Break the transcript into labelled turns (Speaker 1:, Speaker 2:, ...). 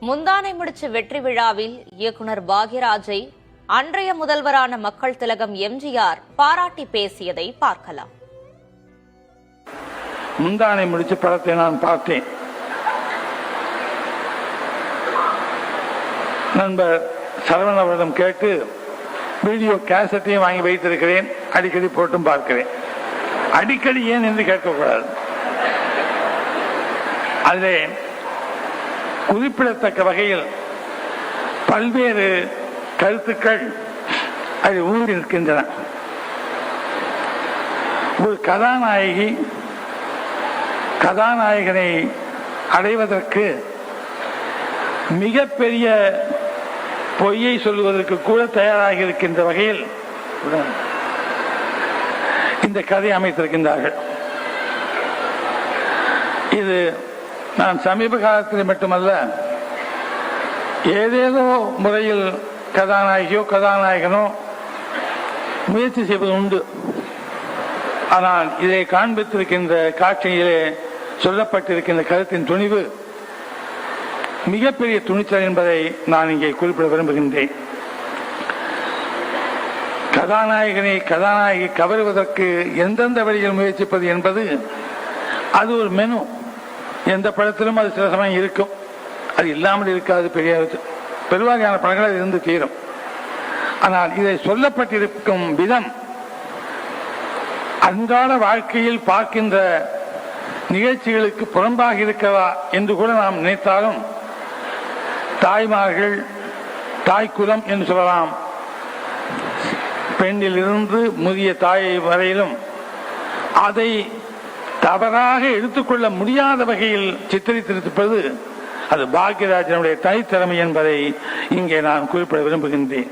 Speaker 1: முந்தானை முடிச்சு வெற்றி விழாவில் இயக்குனர் பாக்யராஜை அன்றைய முதல்வரான மக்கள் திலகம் எம்ஜிஆர் பாராட்டி பேசியதை பார்க்கலாம்.
Speaker 2: முந்தானை முடிச்சு படத்தை நான் பார்த்தேன். நண்பர் சரவண அவரிடம் கேட்டு வீடியோ கேசட்டையும் வாங்கி வைத்திருக்கிறேன். அடிக்கடி போட்டும் பார்க்கிறேன். அடிக்கடி ஏன் என்று கேட்கக்கூடாது. அதிலே குறிப்பிடத்தக்க வகையில் பல்வேறு கருத்துக்கள் அது ஊறி இருக்கின்றன. ஒரு கதாநாயகி கதாநாயகனை அடைவதற்கு மிகப்பெரிய பொய்யை சொல்வதற்கு கூட தயாராக இருக்கின்ற வகையில் இந்த கதை அமைத்திருக்கின்றார்கள். இது நான் சமீப காலத்தில் மட்டுமல்ல, ஏதேதோ முறையில் கதாநாயகியோ கதாநாயகனோ முயற்சி செய்வது உண்டு. ஆனால் இதை காண்பித்திருக்கின்ற காட்சியிலே சொல்லப்பட்டிருக்கின்ற கருத்தின் துணிவு மிகப்பெரிய துணிச்சல் என்பதை நான் இங்கே குறிப்பிட விரும்புகின்றேன். கதாநாயகி கவருவதற்கு எந்தெந்த வழியில் முயற்சிப்பது என்பது அது ஒரு மெனு. எந்த படத்திலும் அது சில சமயம் இருக்கும், அது இல்லாமல் இருக்காது. பெருவாரியான படங்கள் இருந்து தீரும். ஆனால் இதை சொல்லப்பட்டிருக்கும் விதம் அன்றாட வாழ்க்கையில் பார்க்கின்ற நிகழ்ச்சிகளுக்கு புறம்பாக இருக்கிறதா என்று கூட நாம் நினைத்தாலும், தாய்மார்கள், தாய்க்குலம் என்று சொல்லலாம், பெண்ணிலிருந்து முதிய தாயை வரையிலும் அதை தவறாக எடுத்துக்கொள்ள முடியாத வகையில் சித்தரித்திருப்பது அது பாக்யராஜனுடைய தனித்திறமை என்பதை இங்கே நான் குறிப்பிட விரும்புகின்றேன்.